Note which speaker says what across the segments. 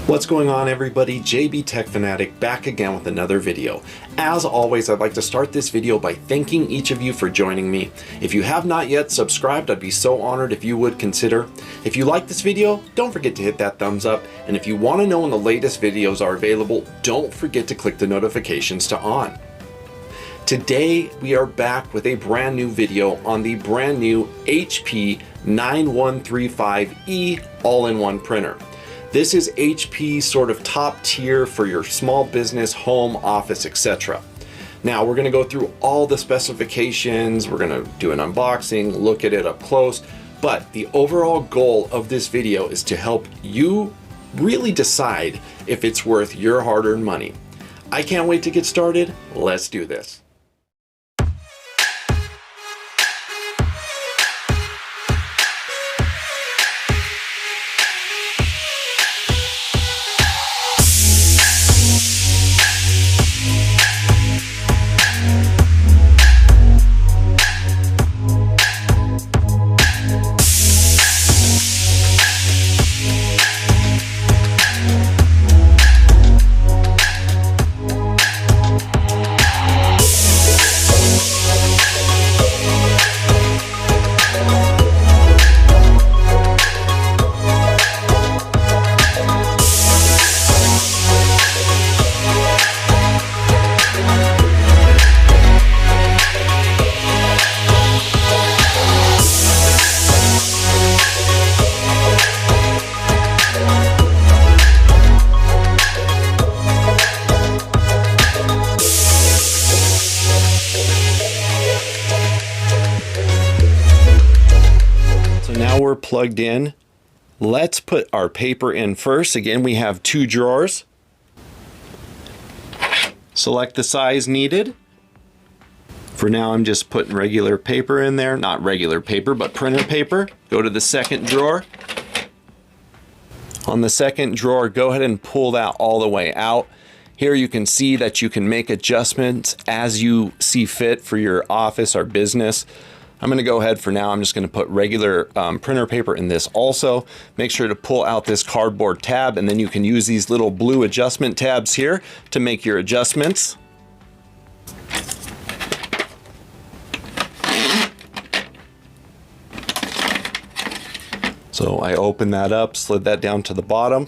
Speaker 1: What's going on, everybody? JB Tech Fanatic back again with another video. As always, I'd like to start this video by thanking each of you for joining me. If you have not yet subscribed, I'd be so honored if you would consider. If you like this video, don't forget to hit that thumbs up. And if you want to know when the latest videos are available, don't forget to click the notifications to on. Today, we are back with a brand new video on the brand new HP 9135E all-in-one printer. This is HP's sort of top tier for your small business, home, office, etc. Now we're going to go through all the specifications, we're going to do an unboxing, look at it up close, but the overall goal of this video is to help you really decide if it's worth your hard-earned money. I can't wait to get started. Let's do this. We're plugged in. Let's put our paper in first. Again, we have two drawers. Select the size needed. For now, I'm just putting regular paper in there. Not regular paper, but printer paper. Go to the second drawer. On the second drawer, go ahead and pull that all the way out. Here you can see that you can make adjustments as you see fit for your office or business. I'm going to go ahead for now. I'm just going to put regular printer paper in this also. Make sure to pull out this cardboard tab, and then you can use these little blue adjustment tabs here to make your adjustments. So I opened that up, slid that down to the bottom.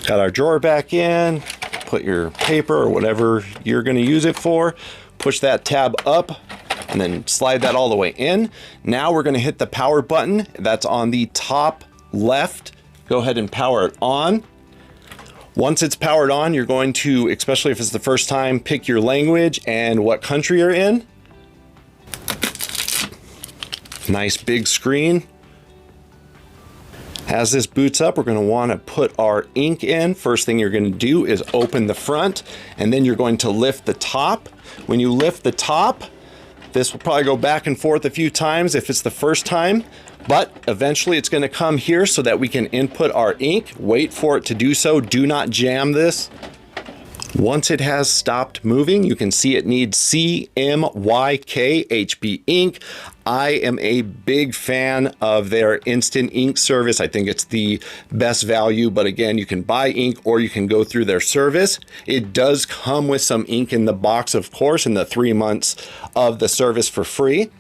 Speaker 1: Got our drawer back in, put your paper or whatever you're going to use it for. Push that tab up, and then slide that all the way in. Now we're going to hit the power button that's on the top left. Go ahead and power it on. Once it's powered on, you're going to, especially if it's the first time, pick your language and what country you're in. Nice big screen. As this boots up, we're going to want to put our ink in. First thing you're going to do is open the front, and then you're going to lift the top. When you lift the top, this will probably go back and forth a few times if it's the first time, but eventually it's going to come here so that we can input our ink. Wait for it to do so. Do not jam this. Once it has stopped moving, you can see it needs CMYK HP ink. I am a big fan of their instant ink service. I think it's the best value, but again, you can buy ink or you can go through their service. It does come with some ink in the box, of course, in the 3 months of the service for free.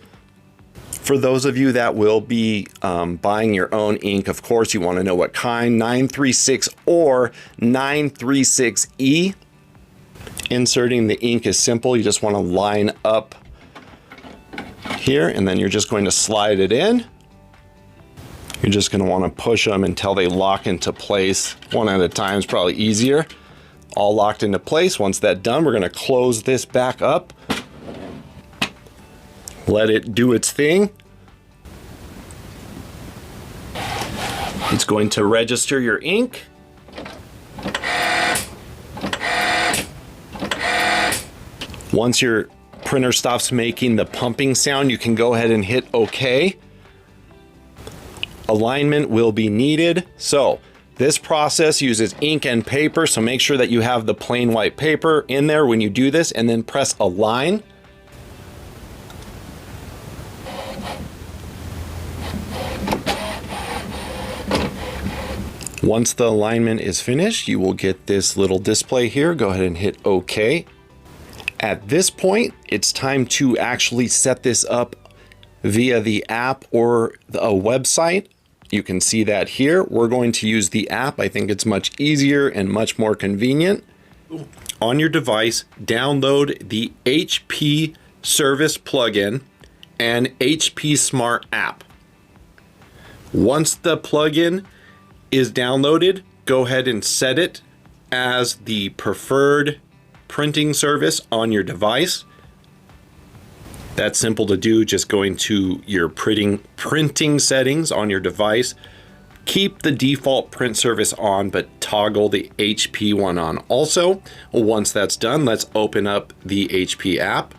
Speaker 1: For those of you that will be buying your own ink, of course, you want to know what kind, 936 or 936E. Inserting the ink is simple. You just want to line up here, and then you're just going to slide it in. You're just going to want to push them until they lock into place. One at a time is probably easier. All locked into place. Once that's done, we're going to close this back up. Let it do its thing. It's going to register your ink. Once your printer stops making the pumping sound, you can go ahead and hit OK. Alignment will be needed. So this process uses ink and paper, so make sure that you have the plain white paper in there when you do this, and then press Align. Once the alignment is finished, you will get this little display here. Go ahead and hit OK. At this point, it's time to actually set this up via the app or a website. You can see that here. We're going to use the app. I think it's much easier and much more convenient. On your device, download the HP Service plugin and HP Smart app. Once the plugin is downloaded, go ahead and set it as the preferred printing service on your device. That's simple to do, just going to your printing settings on your device. Keep the default print service on, but toggle the HP one on also. Once that's done, let's open up the HP app.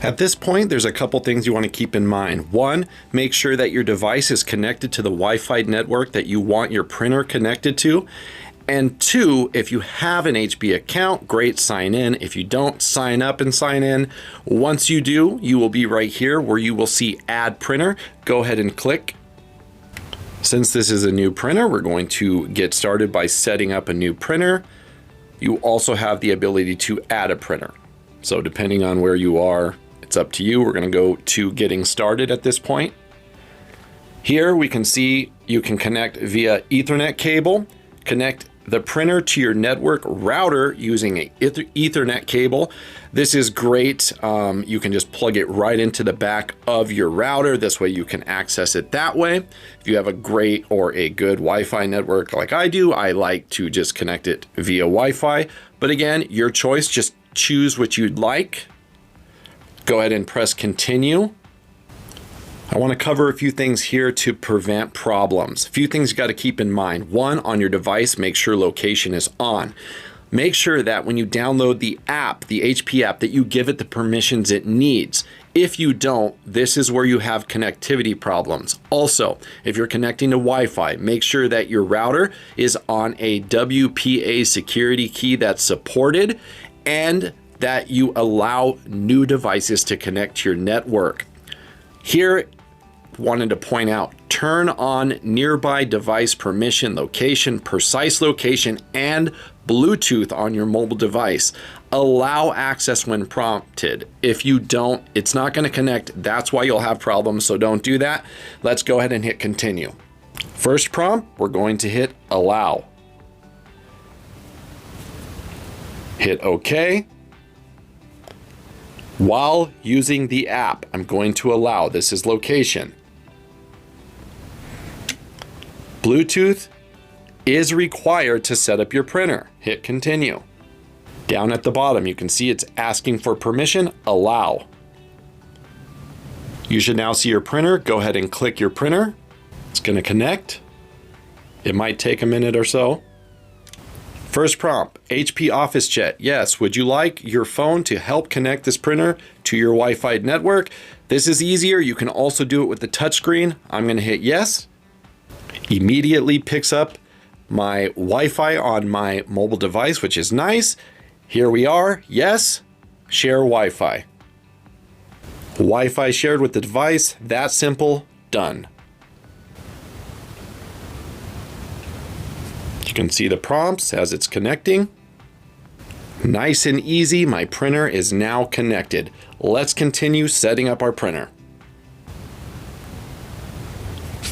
Speaker 1: At this point, there's a couple things you want to keep in mind. One, make sure that your device is connected to the Wi-Fi network that you want your printer connected to. And two, if you have an HP account, great, sign in. If you don't, sign up and sign in. Once you do, you will be right here where you will see Add Printer. Go ahead and click. Since this is a new printer, we're going to get started by setting up a new printer. You also have the ability to add a printer. So depending on where you are, it's up to you. We're going to go to getting started at this point. Here we can see you can connect via Ethernet cable, connect the printer to your network router using an Ethernet cable. This is great. You can just plug it right into the back of your router. This way you can access it that way. If you have a great or a good Wi-Fi network like I do, I like to just connect it via Wi-Fi. But again, your choice, just choose what you'd like. Go ahead and press continue. I want to cover a few things here to prevent problems. A few things you got to keep in mind. One, on your device, make sure location is on. Make sure that when you download the app, the HP app, that you give it the permissions it needs. If you don't, this is where you have connectivity problems. Also, if you're connecting to Wi-Fi, make sure that your router is on a WPA security key that's supported and that you allow new devices to connect to your network. Here, wanted to point out, turn on nearby device permission, location, precise location, and Bluetooth on your mobile device. Allow access when prompted. If you don't, it's not going to connect. That's why you'll have problems, so don't do that. Let's go ahead and hit continue. First prompt, we're going to hit allow. Hit OK. While using the app, I'm going to allow. This is location. Bluetooth is required to set up your printer. Hit continue. Down at the bottom, you can see it's asking for permission. Allow. You should now see your printer. Go ahead and click your printer. It's going to connect. It might take a minute or so. First prompt, HP OfficeJet. Yes, would you like your phone to help connect this printer to your Wi-Fi network? This is easier. You can also do it with the touchscreen. I'm going to hit yes. Immediately picks up my Wi-Fi on my mobile device, which is nice. Here we are. Yes, share Wi-Fi. Wi-Fi shared with the device. That simple. Done. You can see the prompts as it's connecting. Nice and easy, my printer is now connected. Let's continue setting up our printer.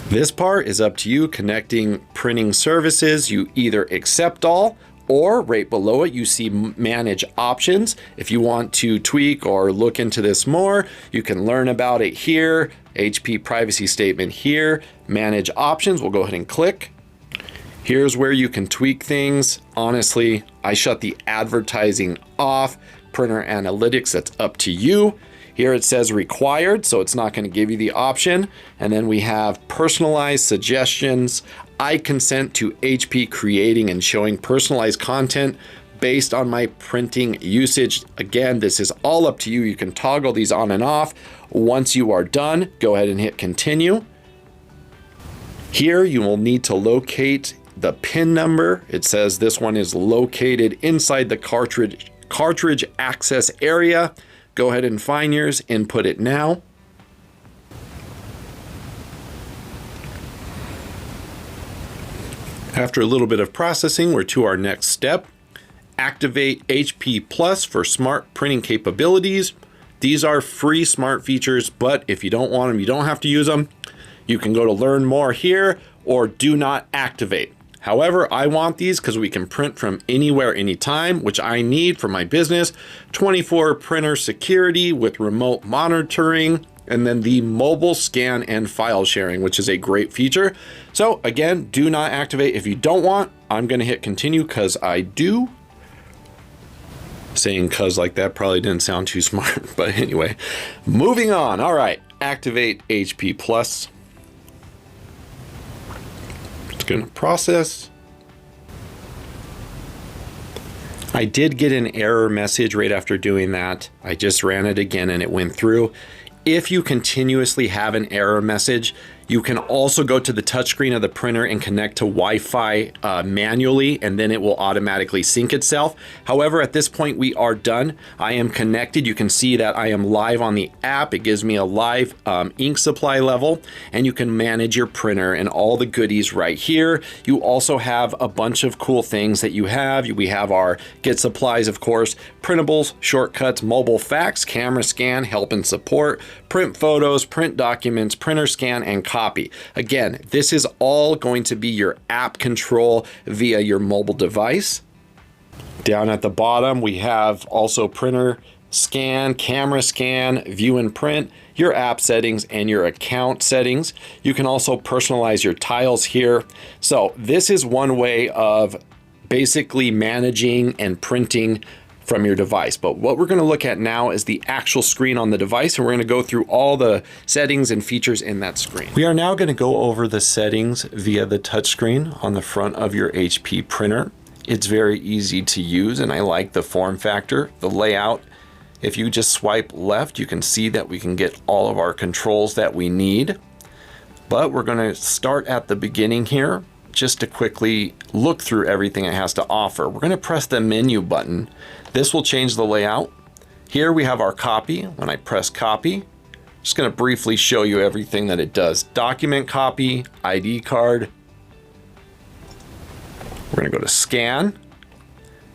Speaker 1: This part is up to you, connecting printing services. You either accept all, or right below it you see manage options. If you want to tweak or look into this more, you can learn about it here. HP privacy statement here, manage options. We'll go ahead and click. Here's where you can tweak things. Honestly, I shut the advertising off. Printer analytics, that's up to you. Here it says required, so it's not going to give you the option. And then we have personalized suggestions. I consent to HP creating and showing personalized content based on my printing usage. Again, this is all up to you. You can toggle these on and off. Once you are done, go ahead and hit continue. Here you will need to locate the pin number. It says this one is located inside the cartridge access area. Go ahead and find yours, input it now. After a little bit of processing, we're to our next step. Activate HP Plus for smart printing capabilities. These are free smart features, but if you don't want them, you don't have to use them. You can go to learn more here or do not activate. However, I want these because we can print from anywhere, anytime, which I need for my business. 24 printer security with remote monitoring, and then the mobile scan and file sharing, which is a great feature. So again, do not activate. If you don't want, I'm gonna hit continue because I do. Saying cuz like that probably didn't sound too smart, but anyway, moving on. All right, activate HP Plus. It's gonna process. I did get an error message right after doing that. I just ran it again and it went through. If you continuously have an error message, you can also go to the touchscreen of the printer and connect to Wi-Fi manually, and then it will automatically sync itself. However, at this point we are done. I am connected. You can see that I am live on the app. It gives me a live ink supply level, and you can manage your printer and all the goodies right here. You also have a bunch of cool things that you have. We have our get supplies, of course, printables, shortcuts, mobile fax, camera scan, help and support, print photos, print documents, printer scan, and copy. Again, this is all going to be your app control via your mobile device. Down at the bottom, we have also printer scan, camera scan, view and print, your app settings, and your account settings. You can also personalize your tiles here. So this is one way of basically managing and printing from your device. But what we're going to look at now is the actual screen on the device, and we're going to go through all the settings and features in that screen. We are now going to go over the settings via the touchscreen on the front of your HP printer. It's very easy to use, and I like the form factor, the layout. If you just swipe left, you can see that we can get all of our controls that we need. But we're going to start at the beginning here, just to quickly look through everything it has to offer. We're going to press the menu button. This will change the layout. Here we have our copy. When I press copy, I'm just going to briefly show you everything that it does. Document copy, ID card. We're going to go to scan.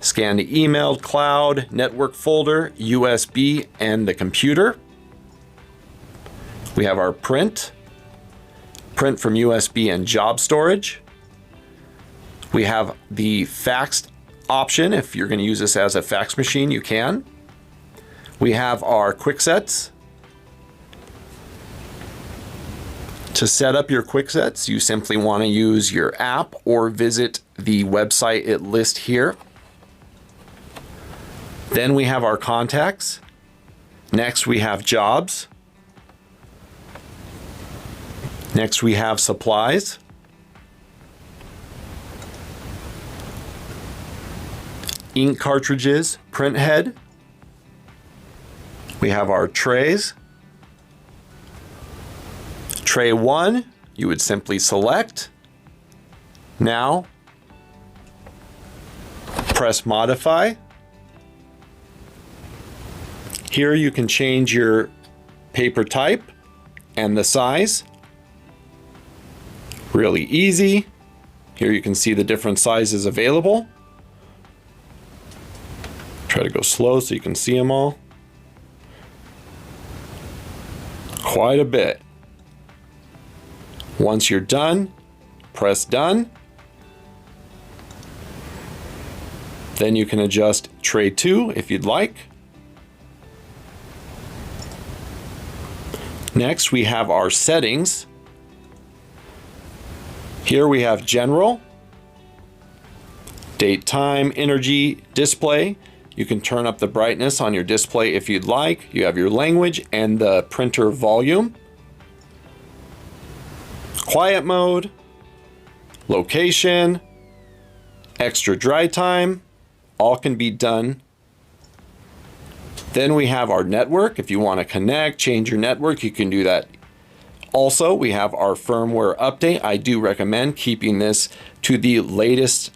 Speaker 1: Scan to email, cloud, network folder, USB, and the computer. We have our print. Print from USB and job storage. We have the faxed option. If you're going to use this as a fax machine, you can. We have our quick sets. To set up your quick sets, you simply want to use your app or visit the website it lists here. Then we have our contacts. Next we have jobs. Next we have supplies. Ink cartridges, print head. We have our trays. Tray 1, you would simply select. Now, press modify. Here you can change your paper type and the size. Really easy. Here you can see the different sizes available. Try to go slow so you can see them all. Quite a bit. Once you're done, press done. Then you can adjust tray 2 if you'd like. Next, we have our settings. Here we have general, date, time, energy, display. You can turn up the brightness on your display if you'd like. You have your language and the printer volume. Quiet mode, location, extra dry time, all can be done. Then we have our network. If you want to connect, change your network, you can do that. Also, we have our firmware update. I do recommend keeping this to the latest.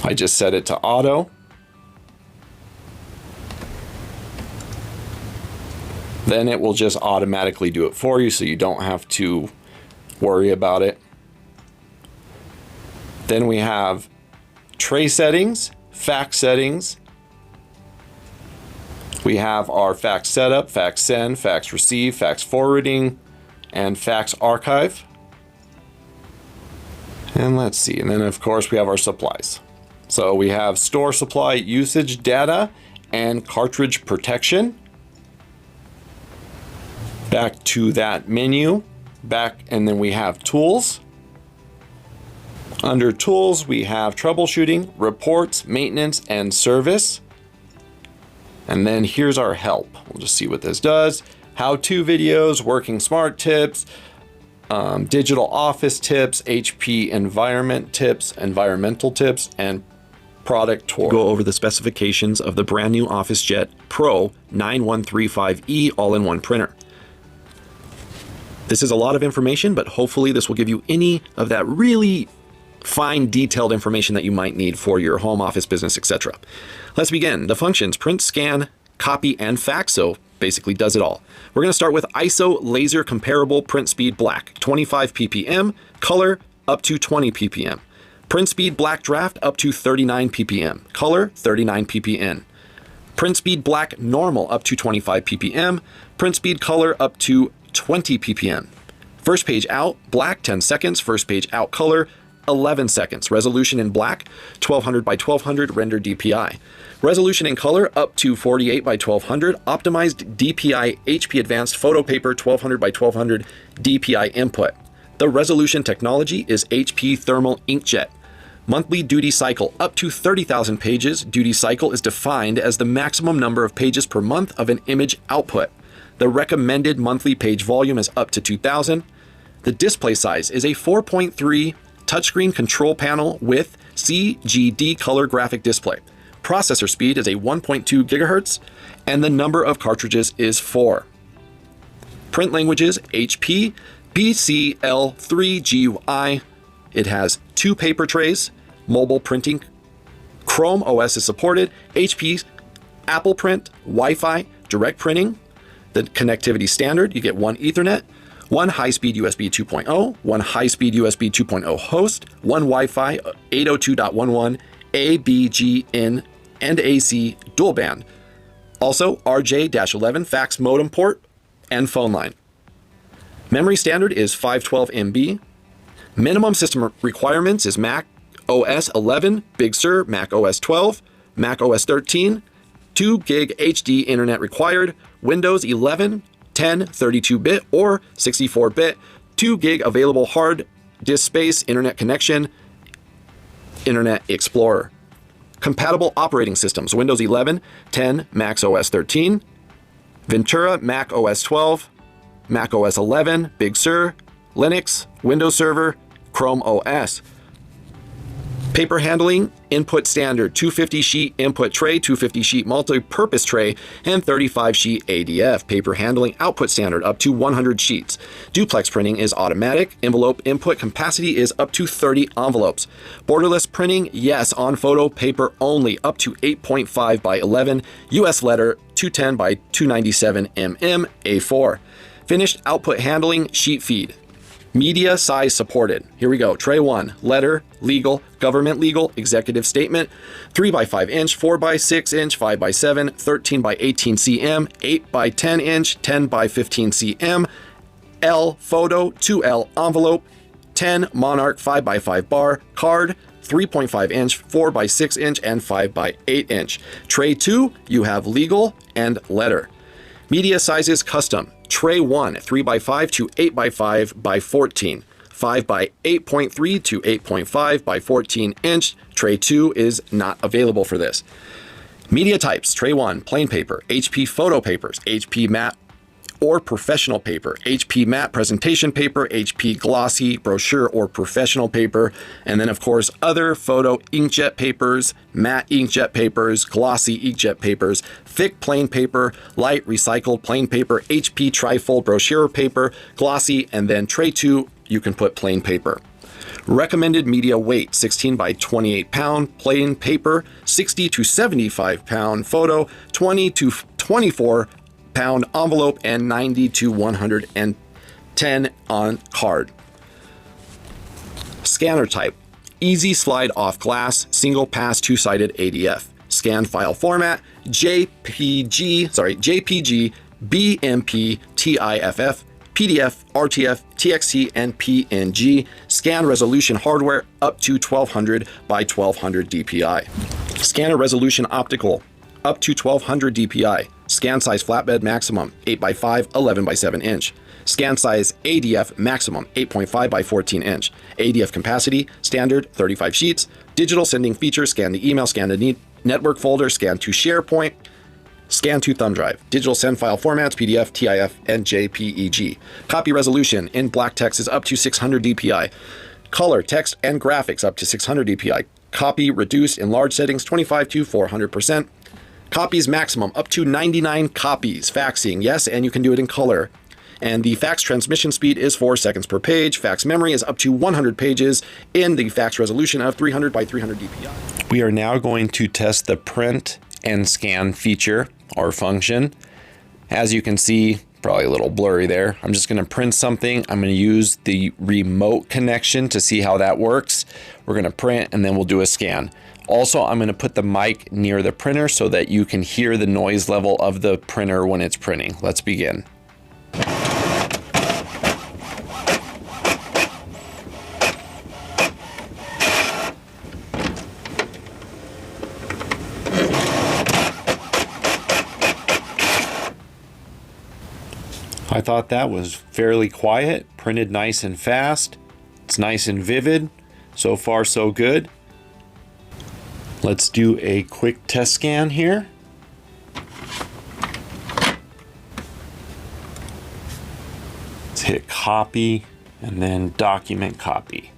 Speaker 1: I just set it to auto. Then it will just automatically do it for you, so you don't have to worry about it. Then we have tray settings, fax settings. We have our fax setup, fax send, fax receive, fax forwarding, and fax archive. And let's see, and then of course we have our supplies. So we have store supply usage data and cartridge protection. Back to that menu, and then we have tools. Under tools, we have troubleshooting, reports, maintenance, and service. And then here's our help. We'll just see what this does. How-to videos, working smart tips, digital office tips, HP environmental tips, and product tour. Go over the specifications of the brand new OfficeJet Pro 9135E all-in-one printer. This is a lot of information, but hopefully this will give you any of that really fine detailed information that you might need for your home office business, etc. Let's begin. The functions: print, scan, copy, and fax. So basically does it all. We're going to start with ISO laser comparable print speed black, 25 ppm, color up to 20 ppm. Print speed black draft up to 39 ppm, color 39 ppm. Print speed black normal up to 25 ppm, print speed color up to 20 ppm. First page out, black 10 seconds, first page out color 11 seconds. Resolution in black, 1200 by 1200 render DPI. Resolution in color up to 48 by 1200, optimized DPI HP advanced photo paper 1200 by 1200 DPI input. The resolution technology is HP thermal inkjet. Monthly duty cycle up to 30,000 pages. Duty cycle is defined as the maximum number of pages per month of an image output. The recommended monthly page volume is up to 2,000. The display size is a 4.3 touchscreen control panel with CGD color graphic display. Processor speed is a 1.2 gigahertz, and the number of cartridges is 4. Print languages: HP, BCL3GUI. It has 2 paper trays, mobile printing, Chrome OS is supported, HP, Apple Print, Wi-Fi, direct printing. The connectivity standard: you get 1 Ethernet, 1 high-speed USB 2.0, 1 high-speed USB 2.0 host, 1 Wi-Fi 802.11, ABGN and AC dual band. Also RJ-11 fax modem port and phone line. Memory standard is 512 MB. Minimum system requirements is Mac OS 11, Big Sur, Mac OS 12, Mac OS 13, 2 gig HD internet required, Windows 11, 10, 32-bit or 64-bit, 2 gig available hard disk space, internet connection, Internet Explorer. Compatible operating systems: Windows 11, 10, Mac OS 13, Ventura, Mac OS 12, Mac OS 11, Big Sur, Linux, Windows Server, Chrome OS. Paper handling: input standard, 250 sheet input tray, 250 sheet multi-purpose tray, and 35 sheet ADF. Paper handling output standard up to 100 sheets. Duplex printing is automatic. Envelope input capacity is up to 30 envelopes. Borderless printing, yes, on photo paper only, up to 8.5 by 11, US letter, 210 by 297 mm, A4. Finished output handling, sheet feed. Media size supported. Here we go. Tray 1, letter, legal, government legal, executive statement, 3 by 5 inch, 4 by 6 inch, 5 by 7, 13 by 18 cm, 8 by 10 inch, 10 by 15 cm, L photo, 2L envelope, 10 monarch 5 by 5 bar, card, 3.5 inch, 4 by 6 inch, and 5 by 8 inch. Tray 2, you have legal and letter. Media sizes custom. Tray 1, 3 by 5 to 8 by 5 by 14. 5 by 8.3 to 8.5 by 14 inch. Tray 2 is not available for this. Media types: Tray 1, plain paper, HP photo papers, HP matte or professional paper, HP matte presentation paper, HP glossy brochure or professional paper, and then of course other photo inkjet papers, matte inkjet papers, glossy inkjet papers, thick plain paper, light recycled plain paper, HP trifold brochure paper, glossy, and then tray 2, you can put plain paper. Recommended media weight: 16 by 28 pound plain paper, 60 to 75 pound photo, 20 to 24 pound envelope, and 90 to 110 on card. Scanner type, easy slide off glass, single pass two-sided ADF. Scan file format, JPG, BMP, TIFF, PDF, RTF, TXT, and PNG. Scan resolution hardware up to 1200 by 1200 DPI. Scanner resolution optical up to 1200 DPI. Scan size flatbed maximum 8 by 5, 11 by 7 inch. Scan size ADF maximum 8.5 by 14 inch. ADF capacity standard 35 sheets. Digital sending feature, scan to email, scan to network folder, scan to SharePoint, scan to thumb drive. Digital send file formats, PDF, TIF, and JPEG. Copy resolution in black text is up to 600 DPI. Color, text, and graphics up to 600 DPI. Copy reduced in large settings 25 to 400%. Copies maximum up to 99 copies. Faxing, yes, and you can do it in color. And the fax transmission speed is 4 seconds per page. Fax memory is up to 100 pages in the fax resolution of 300 by 300 DPI. We are now going to test the print and scan feature or function. As you can see, probably a little blurry there. I'm just going to print something. I'm going to use the remote connection to see how that works. We're going to print and then we'll do a scan. Also, I'm going to put the mic near the printer so that you can hear the noise level of the printer when it's printing. Let's begin. I thought that was fairly quiet, printed nice and fast. It's nice and vivid. So far, so good. Let's do a quick test scan here. Let's hit copy and then document copy.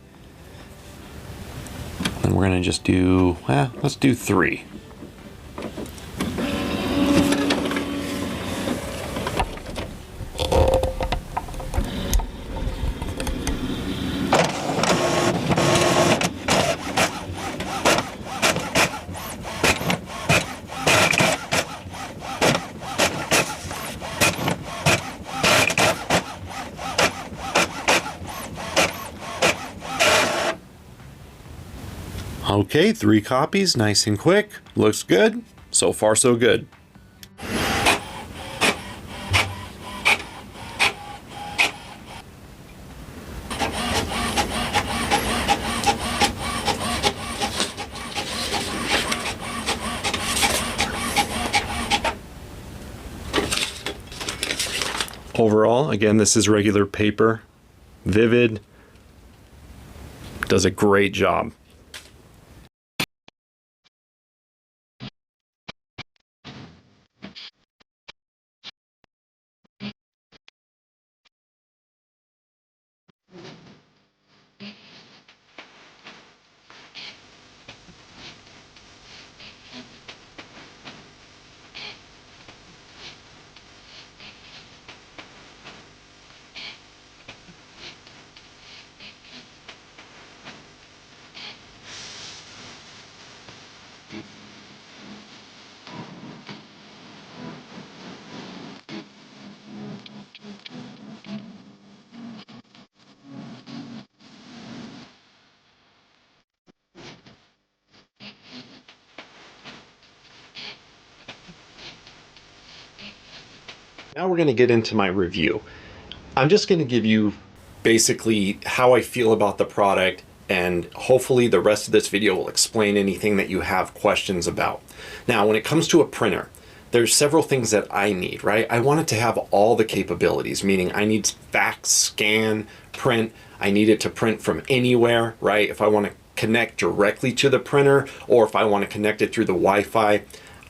Speaker 1: And we're gonna just do, let's do 3. Okay, 3 copies, nice and quick. Looks good. So far, so good. Overall, again, this is regular paper, vivid, does a great job. Now we're going to get into my review. I'm just going to give you basically how I feel about the product, and hopefully the rest of this video will explain anything that you have questions about. Now, when it comes to a printer, there's several things that I need, right? I want it to have all the capabilities, meaning I need fax, scan, print. I need it to print from anywhere, right? If I want to connect directly to the printer, or if I want to connect it through the Wi-Fi,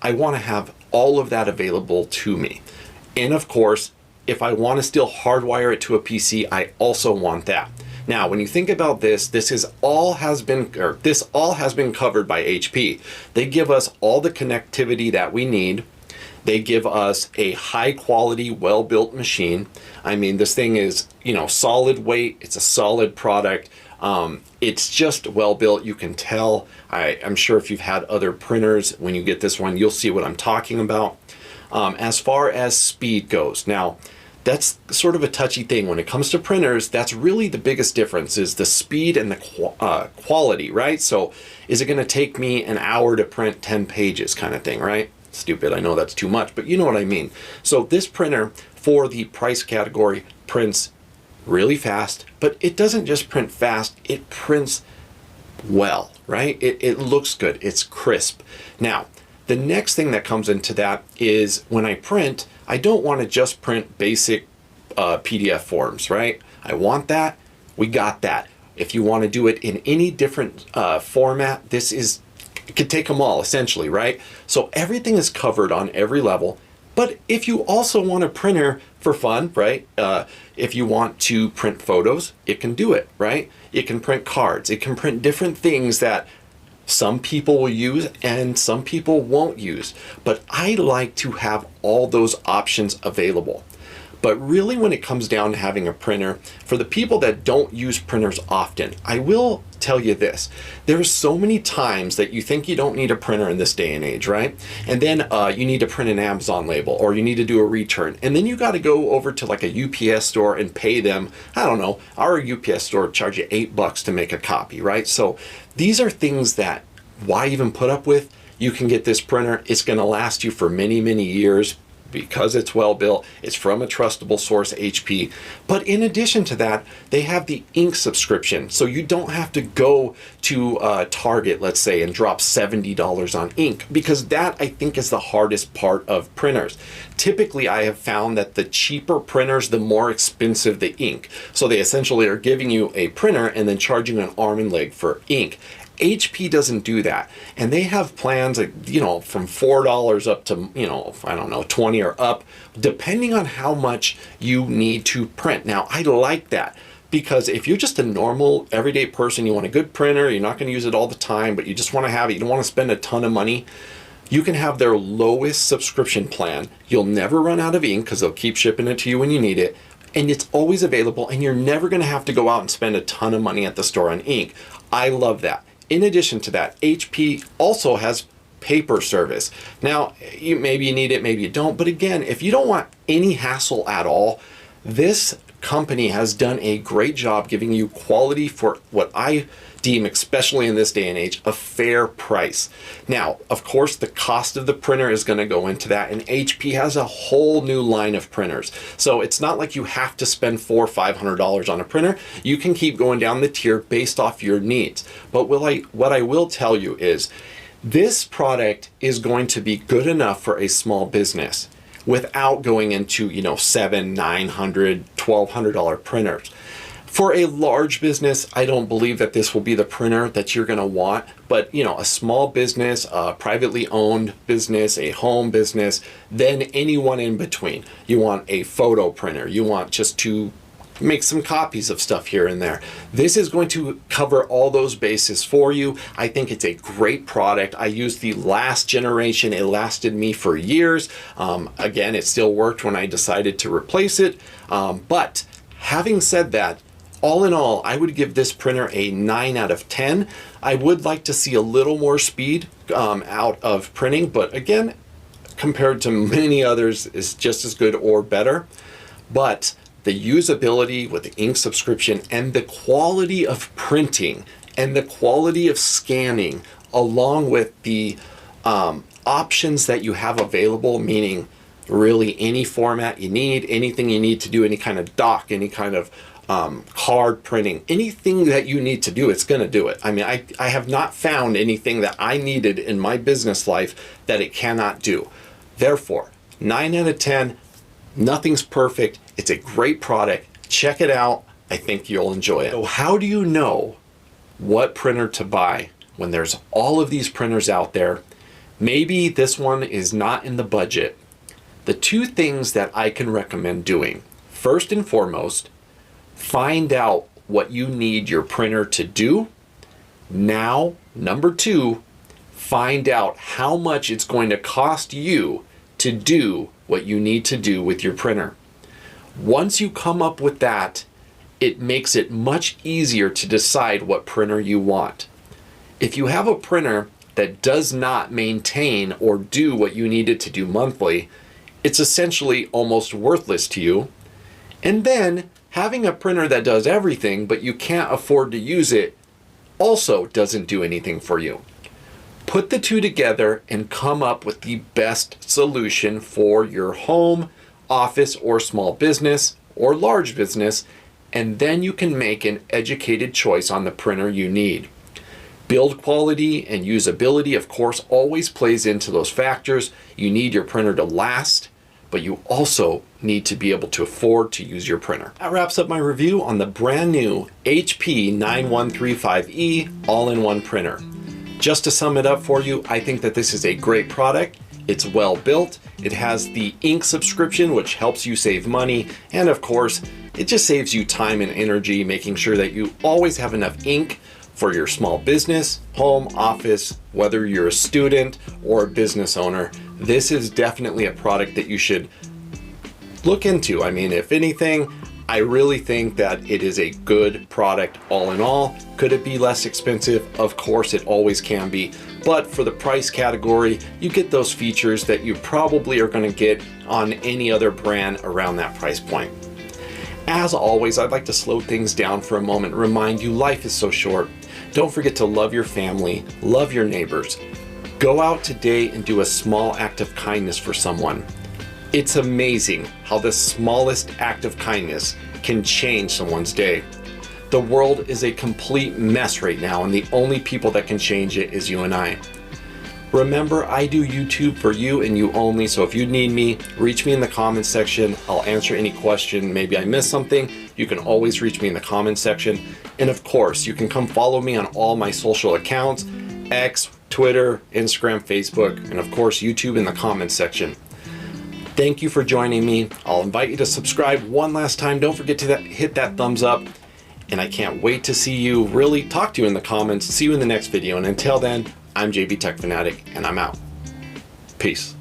Speaker 1: I want to have all of that available to me. And of course, if I want to still hardwire it to a PC, I also want that. Now, when you think about this, this all has been covered by HP. They give us all the connectivity that we need. They give us a high quality, well-built machine. I mean, this thing is, solid weight. It's a solid product. It's just well built. You can tell. I'm sure if you've had other printers, when you get this one, you'll see what I'm talking about. As far as speed goes, now that's sort of a touchy thing. When it comes to printers, that's really the biggest difference, is the speed and the quality, right? So is it going to take me an hour to print 10 pages kind of thing, right? Stupid, I know that's too much, but you know what I mean. So this printer, for the price category, prints really fast, but it doesn't just print fast, it prints well, right? It looks good, it's crisp. Now, the next thing that comes into that is when I print, I don't want to just print basic PDF forms, right? I want that, we got that. If you want to do it in any different format, it could take them all essentially, right? So everything is covered on every level. But if you also want a printer for fun, right? If you want to print photos, it can do it, right? It can print cards, it can print different things that some people will use and some people won't use. But I like to have all those options available. But really, when it comes down to having a printer, for the people that don't use printers often, I will tell you this. There's so many times that you think you don't need a printer in this day and age, right? And then you need to print an Amazon label, or you need to do a return. And then you got to go over to like a UPS store and pay them, I don't know, our UPS store charge you $8 to make a copy, right? So these are things that, why even put up with? You can get this printer. It's going to last you for many, many years, because it's well built. It's from a trustable source, HP. But in addition to that, they have the ink subscription. So you don't have to go to Target, let's say, and drop $70 on ink, because that, I think, is the hardest part of printers. Typically, I have found that the cheaper printers, the more expensive the ink. So they essentially are giving you a printer and then charging an arm and leg for ink. HP doesn't do that, and they have plans, you know, from $4 up to, you know, I don't know, 20 or up, depending on how much you need to print. Now, I like that, because if you're just a normal everyday person, you want a good printer, you're not going to use it all the time, but you just want to have it, you don't want to spend a ton of money, you can have their lowest subscription plan. You'll never run out of ink because they'll keep shipping it to you when you need it, and it's always available, and you're never going to have to go out and spend a ton of money at the store on ink. I love that. In addition to that, HP also has paper service. Now, maybe you need it, maybe you don't, but again, if you don't want any hassle at all, this company has done a great job giving you quality for what I deem, especially in this day and age, a fair price. Now, of course, the cost of the printer is going to go into that, and HP has a whole new line of printers. So it's not like you have to spend $400 or $500 on a printer. You can keep going down the tier based off your needs. But what I will tell you is, this product is going to be good enough for a small business without going into, you know, $700, $900, $1,200 printers. For a large business, I don't believe that this will be the printer that you're going to want, but you know, a small business, a privately owned business, a home business, then anyone in between. You want a photo printer, you want just to make some copies of stuff here and there. This is going to cover all those bases for you. I think it's a great product. I used the last generation. It lasted me for years. Again, it still worked when I decided to replace it. But having said that, all in all, I would give this printer a 9 out of 10. I would like to see a little more speed out of printing, but again, compared to many others, is just as good or better. But the usability with the ink subscription and the quality of printing and the quality of scanning, along with the options that you have available, meaning really any format you need, anything you need to do, any kind of doc, any kind of card printing, anything that you need to do, it's going to do it. I mean, I have not found anything that I needed in my business life that it cannot do. Therefore, 9 out of 10, nothing's perfect. It's a great product. Check it out. I think you'll enjoy it. So how do you know what printer to buy when there's all of these printers out there? Maybe this one is not in the budget. The two things that I can recommend doing, first and foremost, find out what you need your printer to do. Now, number two, find out how much it's going to cost you to do what you need to do with your printer. Once you come up with that, it makes it much easier to decide what printer you want. If you have a printer that does not maintain or do what you need it to do monthly, it's essentially almost worthless to you. And then having a printer that does everything, but you can't afford to use it, also doesn't do anything for you. Put the two together and come up with the best solution for your home, office, or small business, or large business, and then you can make an educated choice on the printer you need. Build quality and usability, of course, always plays into those factors. You need your printer to last, but you also need to be able to afford to use your printer. That wraps up my review on the brand new HP 9135E all-in-one printer. Just to sum it up for you, I think that this is a great product. It's well built. It has the ink subscription, which helps you save money. And of course, it just saves you time and energy, making sure that you always have enough ink for your small business, home, office, whether you're a student or a business owner. This is definitely a product that you should look into. I mean, if anything, I really think that it is a good product all in all. Could it be less expensive? Of course, it always can be. But for the price category, you get those features that you probably are going to get on any other brand around that price point. As always, I'd like to slow things down for a moment and remind you life is so short. Don't forget to love your family, love your neighbors. Go out today and do a small act of kindness for someone. It's amazing how the smallest act of kindness can change someone's day. The world is a complete mess right now, and the only people that can change it is you and I. Remember, I do YouTube for you and you only, so if you need me, reach me in the comments section. I'll answer any question. Maybe I missed something. You can always reach me in the comments section. And of course, you can come follow me on all my social accounts, X, Twitter, Instagram, Facebook, and of course, YouTube in the comments section. Thank you for joining me. I'll invite you to subscribe one last time. Don't forget to hit that thumbs up. And I can't wait to see you, really talk to you in the comments. See you in the next video. And until then, I'm JB Tech Fanatic, and I'm out. Peace.